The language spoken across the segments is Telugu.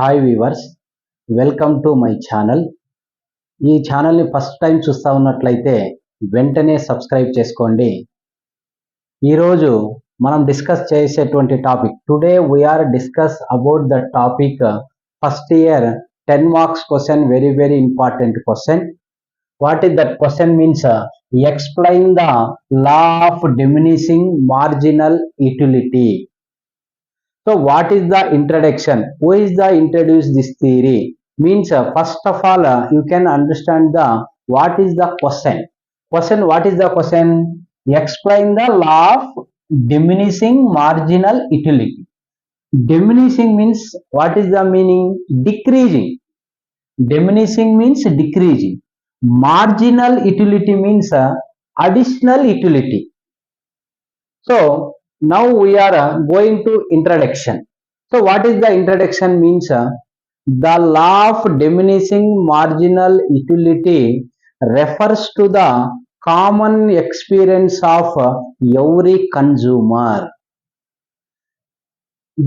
Hi weavers, welcome to my channel. ఈ ఛానల్ని ఫస్ట్ టైం చూస్తూ ఉన్నట్లయితే వెంటనే సబ్స్క్రైబ్ చేసుకోండి. ఈరోజు మనం డిస్కస్ చేసేటువంటి topic, today we are discuss about the topic first year 10 marks question, very important question. What is that question means explain the law of diminishing marginal utility. So what is the introduction? Who is the introduce this theory? Means first of all you can understand the what is the question. What is the question? Explain the law of diminishing marginal utility. Diminishing means what is the meaning? Decreasing. Diminishing means decreasing. Marginal utility means additional utility. So now we are going to introduction. So what is the introduction means? The law of diminishing marginal utility refers to the common experience of every consumer.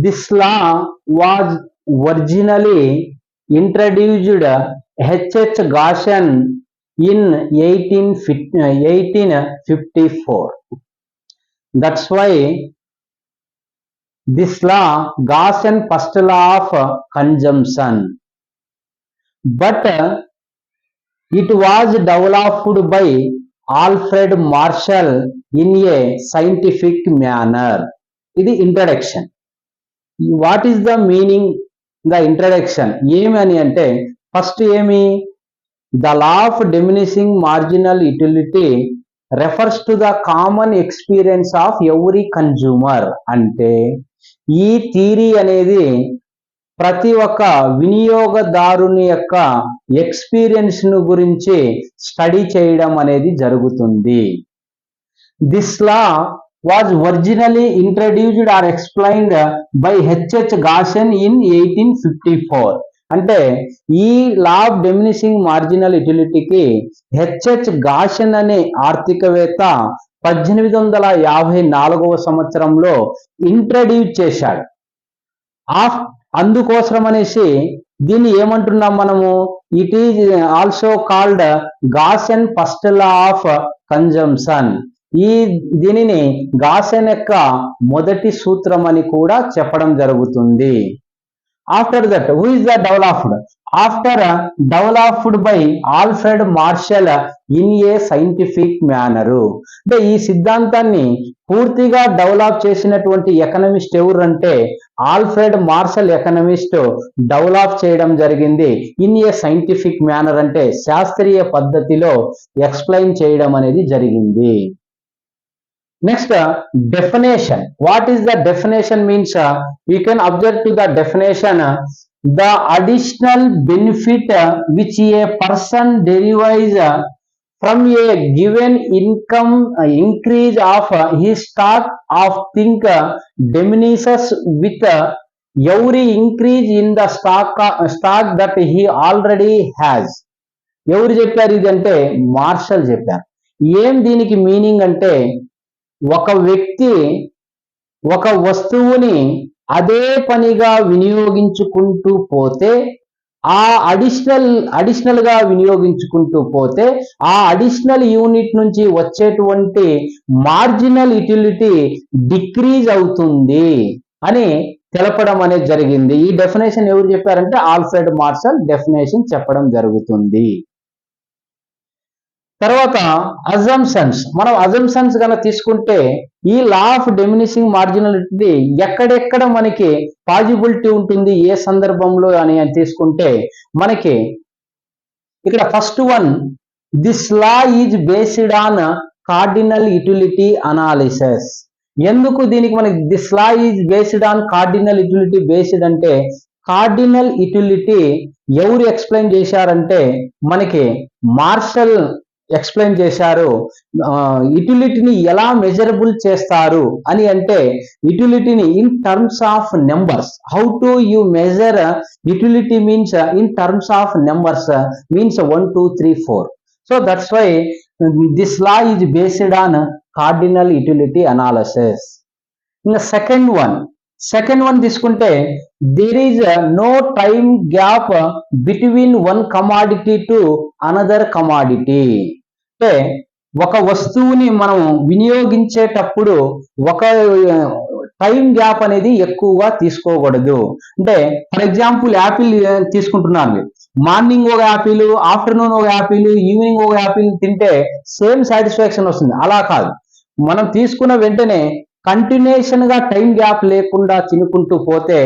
This law was originally introduced H.H. Gaussian in 1854. That's why this law, Gaussian first law of consumption, but it was developed by Alfred Marshall in a scientific manner. This is introduction. What is the meaning? The introduction ఏమని అంటే ఫస్ట్ ఏమి, the law of diminishing marginal utility refers to the common experience of every consumer. అంటే ఈ థియరీ అనేది ప్రతి ఒక్క వినియోగదారుని యొక్క ఎక్స్పీరియన్స్ ను గురించి స్టడీ చేయడం అనేది జరుగుతుంది. This law was originally introduced or explained by H.H. Gaussian in 1854. అంటే ఈ లా ఆఫ్ డిమినిషింగ్ మార్జినల్ యూటిలిటీకి హెచ్హెచ్ గాషన్ అనే ఆర్థికవేత్త 1854వ సంవత్సరంలో ఇంట్రడ్యూస్ చేశాడు. అందుకోసం అనేసి దీన్ని ఏమంటున్నాం మనము, it is also called Gossen first law of consumption. దీనిని గాషన్ యొక్క మొదటి సూత్రం అని కూడా చెప్పడం జరుగుతుంది. After that, who is the developed? After developed by Alfred Marshall in a scientific manner. అంటే ఈ సిద్ధాంతాన్ని పూర్తిగా డెవలప్ చేసినటువంటి ఎకనమిస్ట్ ఎవరు అంటే ఆల్ఫ్రెడ్ మార్షల్ ఎకనమిస్ట్ డెవలప్ చేయడం జరిగింది. ఇన్ ఏ సైంటిఫిక్ మేనర్ అంటే శాస్త్రీయ పద్ధతిలో ఎక్స్ప్లెయిన్ చేయడం అనేది జరిగింది. Next, definition. What is the definition means? You can observe to the definition, the additional benefit which a person derives from a given income increase of his stock of things diminishes with every increase in the stock that he already has. ఎవరు చెప్పారు ఇది అంటే మార్షల్ చెప్పారు. ఏం దీనికి మీనింగ్ అంటే, ఒక వ్యక్తి ఒక వస్తువుని అదే పనిగా వినియోగించుకుంటూ పోతే ఆ అడిషనల్ గా వినియోగించుకుంటూ పోతే ఆ అడిషనల్ యూనిట్ నుంచి వచ్చేటువంటి మార్జినల్ యూటిలిటీ డిక్రీజ్ అవుతుంది అని తెలపడం అనేది జరిగింది. ఈ డెఫినేషన్ ఎవరు చెప్పారంటే ఆల్ఫ్రెడ్ మార్షల్ డెఫినేషన్ చెప్పడం జరుగుతుంది. తర్వాత అజంప్షన్స్. మనం అజంప్షన్స్ కనుక తీసుకుంటే ఈ లా ఆఫ్ డిమినిషింగ్ మార్జినాలిటీ ఎక్కడెక్కడ మనకి పాజిబిలిటీ ఉంటుంది, ఏ సందర్భంలో అని తీసుకుంటే మనకి ఇక్కడ first one, this law is based on cardinal utility analysis. ఎందుకు దీనికి మనకి this law is based on cardinal utility based అంటే, కార్డినల్ యూటిలిటీ ఎవరు ఎక్స్ప్లెయిన్ చేశారంటే మనకి మార్షల్ ఎక్స్ప్లెయిన్ చేశారు. యూటిలిటీని ఎలా మెజరబుల్ చేస్తారు అని అంటే, యూటిలిటీని in terms of numbers. How to you measure utility means in terms of numbers, means 1 2 3 4. So that's why this law is based on cardinal utility analysis. ఇంకా సెకండ్ వన్, సెకండ్ వన్ తీసుకుంటే there is no time gap between one commodity to another commodity. అంటే ఒక వస్తువుని మనం వినియోగించేటప్పుడు ఒక టైం గ్యాప్ అనేది ఎక్కువగా తీసుకోకూడదు. అంటే ఫర్ ఎగ్జాంపుల్ యాపిల్ తీసుకుంటున్నాను, మార్నింగ్ ఒక యాపిల్, ఆఫ్టర్నూన్ ఒక యాపిల్, ఈవినింగ్ ఒక యాపిల్ తింటే సేమ్ సాటిస్ఫాక్షన్ వస్తుంది. అలా కాదు, మనం తీసుకున్న వెంటనే కంటిన్యూషన్ గా టైం గ్యాప్ లేకుండా తినుకుంటూ పోతే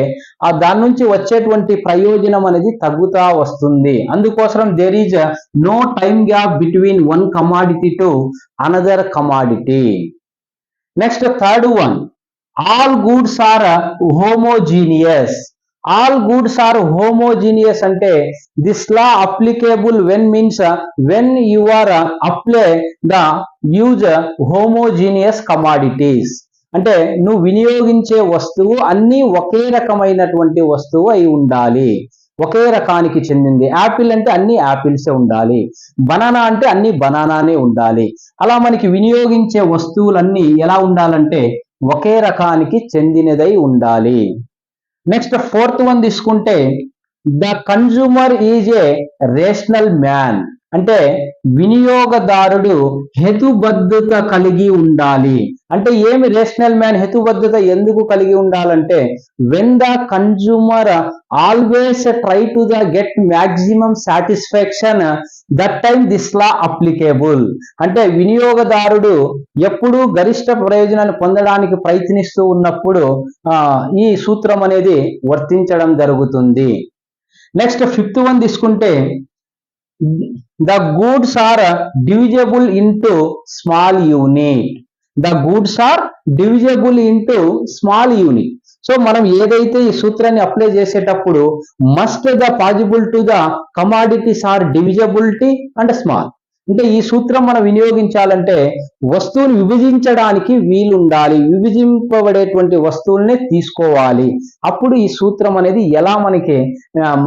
దాని నుంచి వచ్చేటువంటి ప్రయోజనం అనేది తగ్గుతా వస్తుంది. అందుకోసం there is no time gap between one commodity to another commodity. Next third one, all goods are homogeneous. All goods are homogeneous అంటే this law applicable when means when you are apply the use homogeneous commodities. అంటే నువ్వు వినియోగించే వస్తువు అన్ని ఒకే రకమైనటువంటి వస్తువు అయి ఉండాలి, ఒకే రకానికి చెందింది. యాపిల్ అంటే అన్ని యాపిల్సే ఉండాలి, బనానా అంటే అన్ని బనానానే ఉండాలి. అలా మనకి వినియోగించే వస్తువులన్నీ ఎలా ఉండాలంటే ఒకే రకానికి చెందినదై ఉండాలి. నెక్స్ట్ ఫోర్త్ వన్ తీసుకుంటే the consumer is a rational man. అంటే వినియోగదారుడు హేతుబద్ధత కలిగి ఉండాలి. అంటే ఏమి రేషనల్ మ్యాన్ హేతుబద్ధత ఎందుకు కలిగి ఉండాలంటే when the consumer always try to the get maximum satisfaction that time this law applicable. అంటే వినియోగదారుడు ఎప్పుడూ గరిష్ట ప్రయోజనాన్ని పొందడానికి ప్రయత్నిస్తూ ఉన్నప్పుడు ఈ సూత్రం అనేది వర్తించడం జరుగుతుంది. నెక్స్ట్ ఫిఫ్త్ వన్ తీసుకుంటే the goods are divisible into small unit. The goods are divisible into small unit. So మనం ఏదైతే ఈ సూత్రాన్ని అప్లై చేసేటప్పుడు must the possible to the commodities are divisibility and small. అంటే ఈ సూత్రం మనం వినియోగించాలంటే వస్తువుని విభజించడానికి వీలు ఉండాలి, విభజింపబడేటువంటి వస్తువుల్ని తీసుకోవాలి. అప్పుడు ఈ సూత్రం అనేది ఎలా మనకి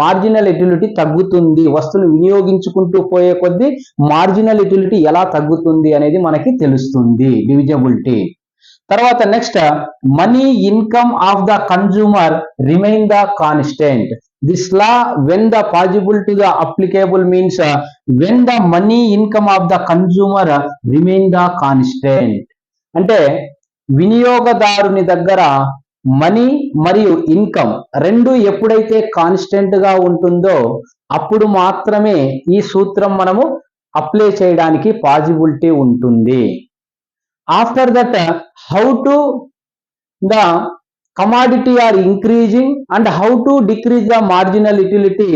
మార్జినల్ యుటిలిటీ తగ్గుతుంది, వస్తువులు వినియోగించుకుంటూ పోయే కొద్దీ మార్జినల్ యుటిలిటీ ఎలా తగ్గుతుంది అనేది మనకి తెలుస్తుంది, డివిజబిలిటీ. తర్వాత next money income of the consumer remain the constant. This law when the possible to the applicable means when the money income of the consumer remain the constant. అంటే వినియోగదారుని దగ్గర మనీ మరియు ఇన్కమ్ రెండు ఎప్పుడైతే కాన్స్టెంట్ గా ఉంటుందో అప్పుడు మాత్రమే ఈ సూత్రం మనము అప్లై చేయడానికి పాజిబిలిటీ ఉంటుంది. After that how to the commodity are increasing and how to decrease the marginal utility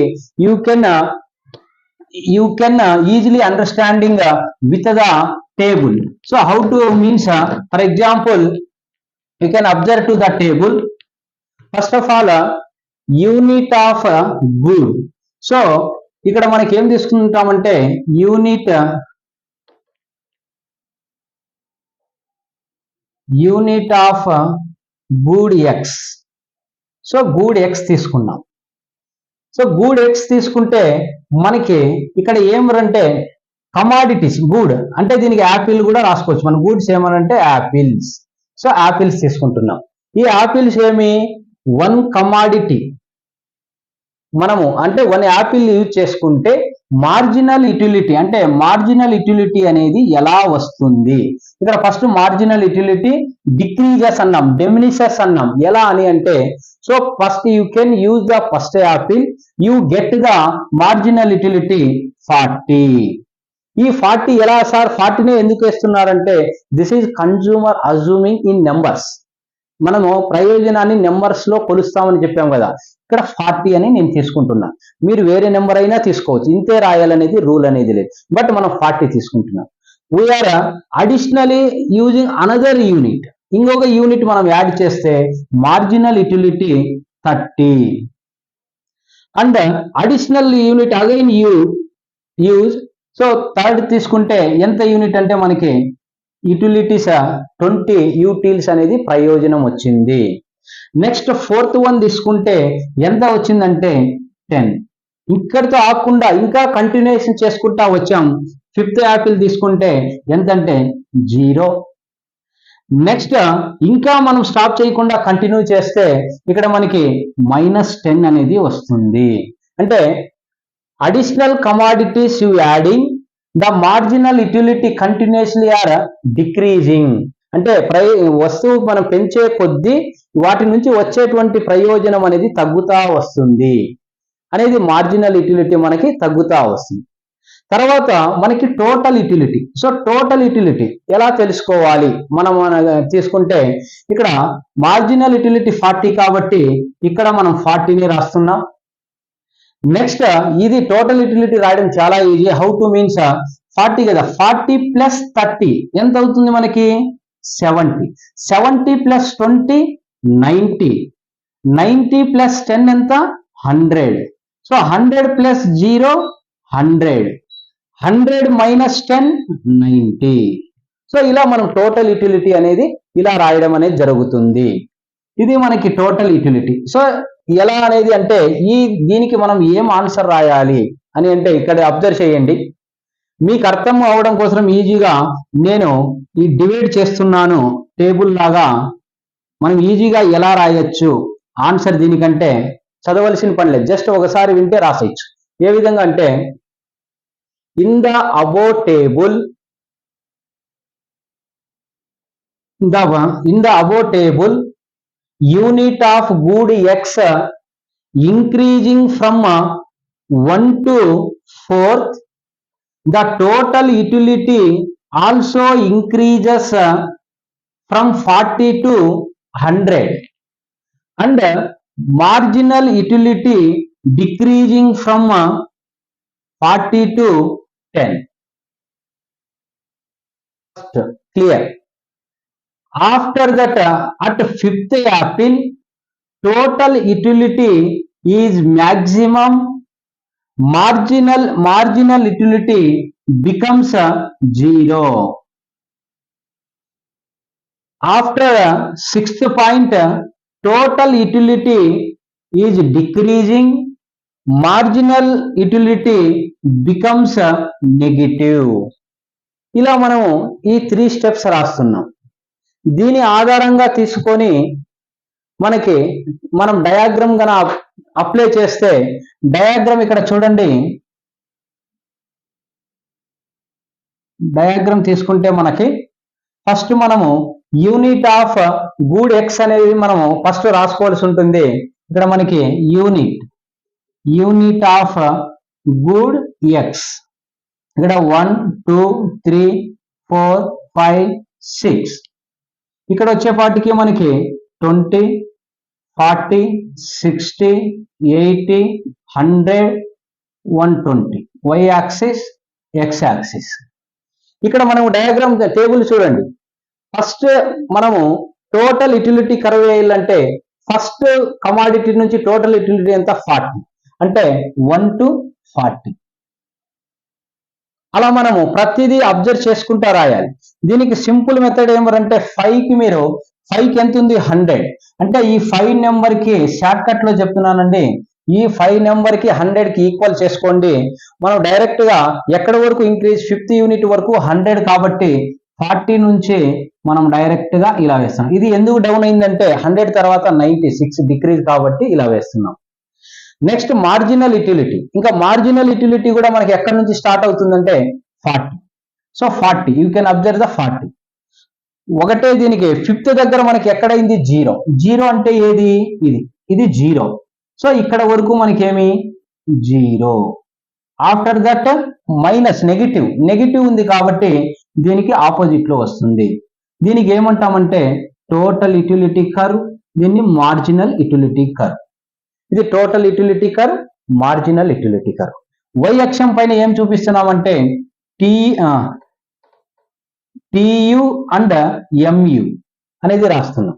you can easily understanding with the table. So how to means for example you can observe to the table. First of all unit of good. So ఇక్కడ మనకి ఏం తీసుకుంటామంటే unit of good x. So good x తీసుకున్నాం. సో గూడ్ ఎక్స్ తీసుకుంటే మనకి ఇక్కడ ఏమరంటే కమాడిటీస్ గూడ్ అంటే దీనికి యాపిల్ కూడా రాసుకోవచ్చు. మన గూడ్స్ ఏమనంటే యాపిల్స్. సో యాపిల్స్ తీసుకుంటున్నాం. ఈ యాపిల్స్ ఏమి వన్ కమాడిటీ మనము అంటే వన్ యాపిల్ యూజ్ చేసుకుంటే మార్జినల్ యుటిలిటీ అంటే మార్జినల్ యుటిలిటీ అనేది ఎలా వస్తుంది. ఇక్కడ ఫస్ట్ మార్జినల్ యుటిలిటీ డిక్రీజెస్ అన్నాం, డిమినిషెస్ అన్నాం. ఎలా అని అంటే so first you can use the first apple, you get the marginal utility 40. ఈ 40 ఎలా సార్ 40నే ఎందుకు వేస్తున్నారంటే this is consumer assuming in numbers. మనము ప్రయోజనాన్ని నెంబర్స్ లో కొలుస్తామని చెప్పాం కదా, ఇక్కడ 40 అని నేను తీసుకుంటున్నా. మీరు వేరే నెంబర్ అయినా తీసుకోవచ్చు, ఇంతే రాయాలనేది రూల్ అనేది లేదు. బట్ మనం 40 తీసుకుంటున్నాం. We are additionally using another unit. ఇంకొక యూనిట్ మనం యాడ్ చేస్తే marginal utility 30 and additional unit again use. So third తీసుకుంటే ఎంత యూనిట్ అంటే మనకి యూటిలిటీస్ 20 యూటిల్స్ అనేది ప్రయోజనం వచ్చింది. నెక్స్ట్ ఫోర్త్ వన్ తీసుకుంటే ఎంత వచ్చిందంటే 10. ఇక్కడితో ఆకుండా ఇంకా కంటిన్యూషన్ చేసుకుంటా వచ్చాం. ఫిఫ్త్ యాపిల్ తీసుకుంటే ఎంతంటే 0. నెక్స్ట్ ఇంకా మనం స్టాప్ చేయకుండా కంటిన్యూ చేస్తే ఇక్కడ మనకి -10 అనేది వస్తుంది. అంటే additional commodities you adding the marginal utility continuously are decreasing. అంటే వస్తువు మనం పెంచే కొద్దీ వాటి నుంచి వచ్చేటువంటి ప్రయోజనం అనేది తగ్గుతా వస్తుంది అనేది మార్జినల్ యుటిలిటీ మనకి తగ్గుతా వస్తుంది. తర్వాత మనకి total utility. So total utility ఎలా తెలుసుకోవాలి మనం తీసుకుంటే ఇక్కడ మార్జినల్ యుటిలిటీ 40 కాబట్టి ఇక్కడ మనం 40ని రాస్తున్నాం. నెక్స్ట్ ఇది టోటల్ యుటిలిటీ రాయడం చాలా ఈజీ. హౌ టు మీన్స్ 40 కదా, 40 ప్లస్ 30 ఎంత అవుతుంది మనకి 70. 70 ప్లస్ 20 90. 90 ప్లస్ 10 ఎంత 100. So 100 plus 0 100. 100 మైనస్ 10 90. సో ఇలా మనం టోటల్ యుటిలిటీ అనేది ఇలా రాయడం అనేది జరుగుతుంది. ఇది మనకి టోటల్ యుటిలిటీ. సో ఎలా అనేది అంటే దీనికి మనం ఏం ఆన్సర్ రాయాలి అని అంటే ఇక్కడ అబ్జర్వ్ చేయండి. మీకు అర్థం అవడం కోసం ఈజీగా నేను ఈ డివైడ్ చేస్తున్నాను టేబుల్ లాగా. మనం ఈజీగా ఎలా రాయొచ్చు ఆన్సర్ దీనికంటే చదవలసిన పని లేదు, జస్ట్ ఒకసారి వింటే రాసేయచ్చు. ఏ విధంగా అంటే in the above table unit of good x increasing from 1 to 4th, the total utility also increases from 40 to 100 and marginal utility decreasing from 40 to 10. Clear. After that, at 5th apple, total utility is maximum. Marginal utility becomes 0. After 6th point, total utility is decreasing. Marginal utility becomes negative. ఇలా మనము ఈ 3 స్టెప్స్ రాస్తున్నాం. దీని ఆధారంగా తీసుకొని మనం డయాగ్రామ్ గన అప్లై చేస్తే డయాగ్రామ్ ఇక్కడ చూడండి. డయాగ్రామ్ తీసుకుంటే మనకి ఫస్ట్ మనము యూనిట్ ఆఫ్ గుడ్ ఎక్స్ అనేది మనము ఫస్ట్ రాసుకోవాల్సి ఉంటుంది. ఇక్కడ మనకి యూనిట్ ఆఫ్ గుడ్ ఎక్స్ ఇక్కడ 1 2 3 4 5 6. ఇక్కడ వచ్చేపాటికి మనకి 20 40 60 80 100 120 y యాక్సిస్ x యాక్సిస్. ఇక్కడ మనము డయాగ్రామ్ టేబుల్ చూడండి. ఫస్ట్ మనము టోటల్ యుటిలిటీ కర్వ్ వేయాలంటే ఫస్ట్ కమాడిటీ నుంచి టోటల్ యుటిలిటీ ఎంత 40, అంటే 1 to 40. అలా మనము ప్రతిదీ అబ్జర్వ్ చేసుకుంటా రాయాలి. దీనికి సింపుల్ మెథడ్ ఏమంటే 5కి మీరు 5కి ఎంత ఉంది 100, అంటే ఈ 5 నెంబర్కి షార్ట్ కట్ లో చెప్తున్నానండి. ఈ 5 నెంబర్కి 100కి ఈక్వల్ చేసుకోండి. మనం డైరెక్ట్ గా ఎక్కడి వరకు ఇంక్రీజ్ 5th యూనిట్ వరకు 100 కాబట్టి 40 నుంచి మనం డైరెక్ట్ గా ఇలా వేస్తాం. ఇది ఎందుకు డౌన్ అయిందంటే 100 తర్వాత 96 డిక్రీజ్ కాబట్టి ఇలా వేస్తున్నాం. Next marginal utility. ఇంకా మార్జినల్ యుటిలిటీ కూడా మనకి ఎక్కడి నుంచి స్టార్ట్ అవుతుందంటే 40. So 40 you can observe the 40. ఒకటే దీనికి 5th దగ్గర మనకి ఎక్కడైంది 0. 0 అంటే ఏది ఇది 0. సో ఇక్కడ వరకు మనకి ఏమి 0. ఆఫ్టర్ దట్ మైనస్ నెగిటివ్ ఉంది కాబట్టి దీనికి ఆపోజిట్ లో వస్తుంది. దీనికి ఏమంటామంటే టోటల్ యుటిలిటీ కర్వ్, దీన్ని మార్జినల్ యుటిలిటీ కర్వ్. ఇది total utility curve, marginal utility curve. y అక్షం పైన ఏం చూపిస్తున్నామంటే టియు అండ్ ఎంయు అనేది రాస్తున్నాం.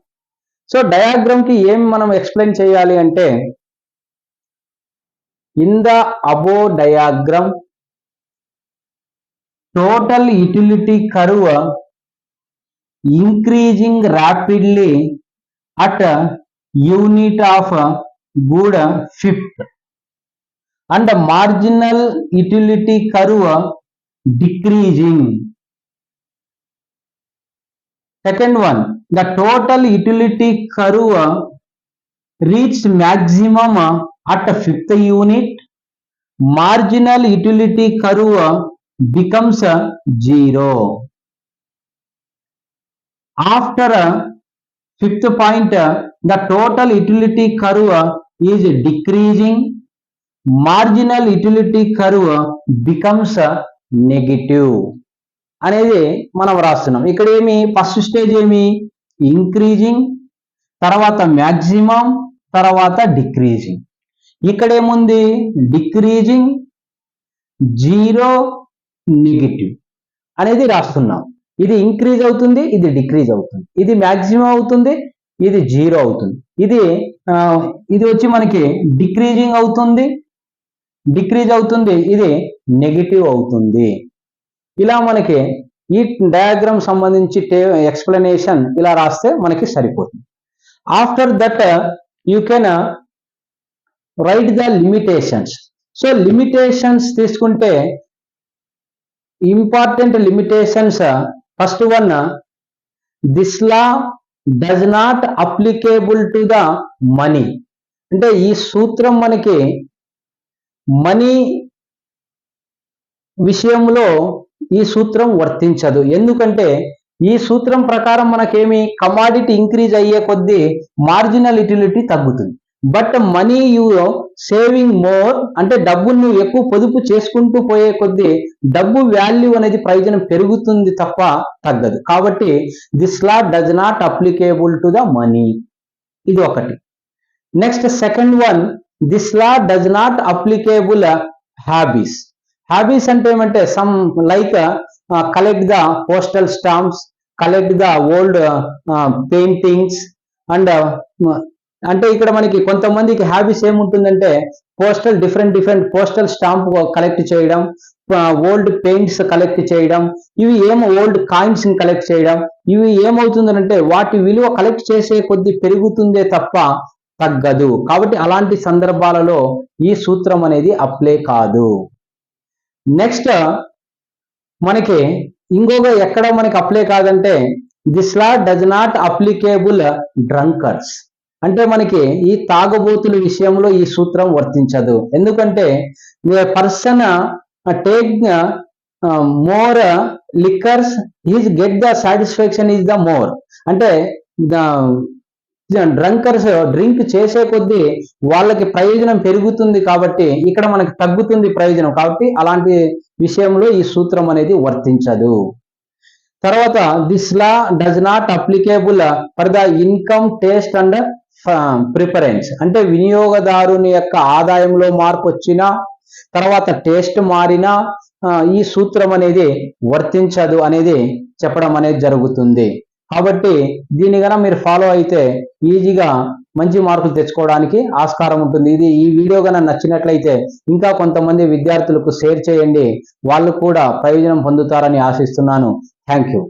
సో డయాగ్రామ్ కి ఏం మనం ఎక్స్ప్లెయిన్ చేయాలి అంటే in the above diagram total utility curve increasing rapidly at unit of good 5th and marginal utility curve decreasing Second one, the total utility curve reached maximum at fifth unit. Marginal utility curve becomes 0. After fifth point, the total utility curve is decreasing. Marginal utility curve becomes negative అనేది మనం రాస్తున్నాం. ఇక్కడ ఏమి ఫస్ట్ స్టేజ్ ఏమి ఇంక్రీజింగ్, తర్వాత మ్యాక్సిమం, తర్వాత డిక్రీజింగ్. ఇక్కడ ఏముంది డిక్రీజింగ్, 0, నెగిటివ్ అనేది రాస్తున్నాం. ఇది ఇంక్రీజ్ అవుతుంది, ఇది డిక్రీజ్ అవుతుంది, ఇది మ్యాక్సిమం అవుతుంది, ఇది 0 అవుతుంది, ఇది వచ్చి మనకి డిక్రీజింగ్ అవుతుంది, డిక్రీజ్ అవుతుంది, ఇది నెగిటివ్ అవుతుంది. ఇలా మనకి ఈ డయాగ్రామ్ సంబంధించి ఎక్స్ప్లెనేషన్ ఇలా రాస్తే మనకి సరిపోతుంది. After that you can write the limitations. So limitations తీసుకుంటే important limitations, first one, this law does not applicable to the money. అంటే ఈ సూత్రం మనకి మనీ విషయంలో ఈ సూత్రం వర్తించదు. ఎందుకంటే ఈ సూత్రం ప్రకారం మనకేమి కమాడిటీ ఇంక్రీజ్ అయ్యే కొద్దీ మార్జినల్ యూటిలిటీ తగ్గుతుంది. But money you saving more, అంటే డబ్బును నువ్వు ఎక్కువ పొదుపు చేసుకుంటూ పోయే కొద్దీ డబ్బు వాల్యూ అనేది ప్రయోజనం పెరుగుతుంది తప్ప తగ్గదు. కాబట్టి this law does not applicable to the money. ఇది ఒకటి. Next second one, this law does not applicable hobbies. Hobbies అంటే ఏమంటే some like collect the postal stamps, collect the old paintings and అంటే ఇక్కడ మనకి కొంతమందికి హ్యాబీస్ ఏముంటుందంటే డిఫరెంట్ పోస్టల్ స్టాంప్ కలెక్ట్ చేయడం, ఓల్డ్ పెయింట్స్ కలెక్ట్ చేయడం, ఇవి ఓల్డ్ కాయిన్స్ కలెక్ట్ చేయడం. ఇవి ఏమవుతుందంటే వాటి విలువ కలెక్ట్ చేసే కొద్దీ పెరుగుతుందే తప్ప తగ్గదు. కాబట్టి అలాంటి సందర్భాలలో ఈ సూత్రం అనేది అప్లై కాదు. నెక్స్ట్ మనకి ఇంకొక ఎక్కడ మనకి అప్లై కాదంటే this law does not applicable drunkers. అంటే మనకి ఈ తాగుబోతుల విషయంలో ఈ సూత్రం వర్తించదు. ఎందుకంటే person take more liquors is get the satisfaction is the more. అంటే డ్రంకర్స్ డ్రింక్ చేసే కొద్దీ వాళ్ళకి ప్రయోజనం పెరుగుతుంది, కాబట్టి ఇక్కడ మనకి తగ్గుతుంది ప్రయోజనం. కాబట్టి అలాంటి విషయంలో ఈ సూత్రం అనేది వర్తించదు. తర్వాత this law does not applicable for the income, taste and preference. అంటే వినియోగదారుని యొక్క ఆదాయంలో మార్పు వచ్చినా, తర్వాత టేస్ట్ మారినా ఈ సూత్రం అనేది వర్తించదు అనేది చెప్పడం అనేది జరుగుతుంది. కాబట్టి దీన్ని గన మీరు ఫాలో అయితే ఈజీగా మంచి మార్కులు తెచ్చుకోవడానికి ఆస్కారం ఉంటుంది. ఈ వీడియో గన నచ్చినట్లయితే ఇంకా కొంతమంది విద్యార్థులకు షేర్ చేయండి, వాళ్ళు కూడా ప్రయోజనం పొందుతారని ఆశిస్తున్నాను. Thank you.